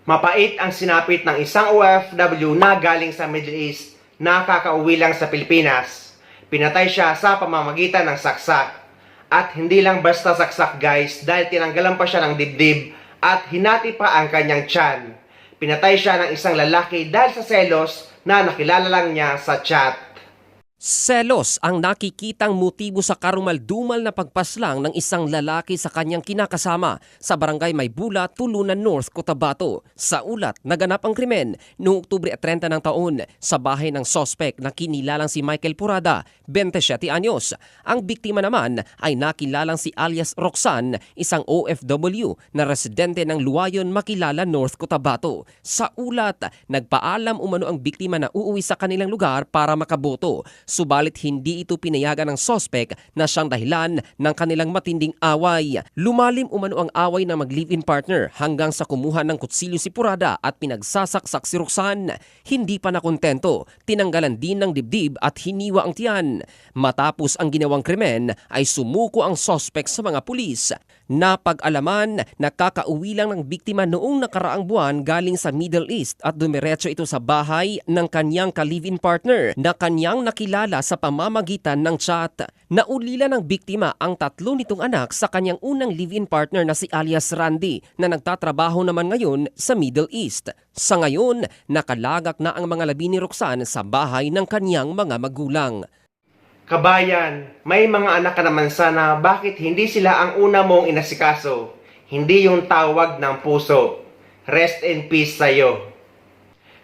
Mapait ang sinapit ng isang OFW na galing sa Middle East na kakauwi lang sa Pilipinas. Pinatay siya sa pamamagitan ng saksak. At hindi lang basta saksak guys, dahil tinanggalan pa siya ng dibdib at hinati pa ang kanyang tiyan. Pinatay siya ng isang lalaki dahil sa selos na nakilala lang niya sa chat. Selos ang nakikitang motibo sa karumaldumal na pagpaslang ng isang lalaki sa kanyang kinakasama sa barangay Maybula, Tulunan North, Cotabato. Sa ulat, naganap ang krimen noong Oktubre 30 ng taon sa bahay ng sospek na kinilalang si Michael Purada, 27 anyos. Ang biktima naman ay nakilalang si alias Roxanne, isang OFW na residente ng Luayon, Makilala, North, Cotabato. Sa ulat, nagpaalam umano ang biktima na uuwi sa kanilang lugar para makaboto. Subalit hindi ito pinayagan ng sospek na siyang dahilan ng kanilang matinding away. Lumalim umano ang away ng mag-live-in partner hanggang sa kumuha ng kutsilyo si Purada at pinagsasaksak si Roxanne. Hindi pa nakontento, tinanggalan din ng dibdib at hiniwa ang tiyan. Matapos ang ginawang krimen ay sumuko ang sospek sa mga pulis. Napag-alaman na kakauwi lang ng biktima noong nakaraang buwan galing sa Middle East at dumiretso ito sa bahay ng kanyang ka-live-in partner na kanyang nakilala sa pamamagitan ng chat. Naulila ng biktima ang 3 nitong anak sa kanyang unang live-in partner na si alias Randy na nagtatrabaho naman ngayon sa Middle East. Sa ngayon, nakalagak na ang mga labi ni Roxanne sa bahay ng kanyang mga magulang. Kabayan, may mga anak ka naman sana, bakit hindi sila ang una mong inasikaso? Hindi yung tawag ng puso. Rest in peace sa'yo.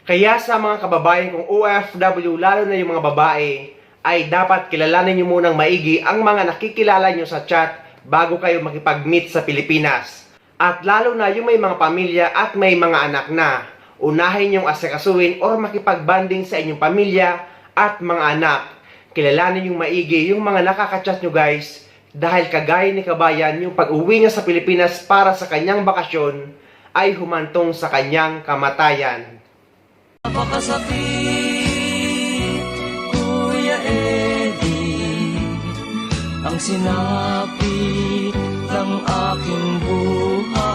Kaya sa mga kababayan kong OFW, lalo na yung mga babae, ay dapat kilalanin nyo munang maigi ang mga nakikilala nyo sa chat bago kayo makipag-meet sa Pilipinas. At lalo na yung may mga pamilya at may mga anak na, unahin nyong asikasuin or makipag-banding sa inyong pamilya at mga anak. Kilalanin yung maigi yung mga nakaka-chat nyo guys, dahil kagaya ni Kabayan, yung pag-uwi niya sa Pilipinas para sa kanyang bakasyon ay humantong sa kanyang kamatayan. Napakasakit, Kuya Eddie, ang sinapit ng aking buhay.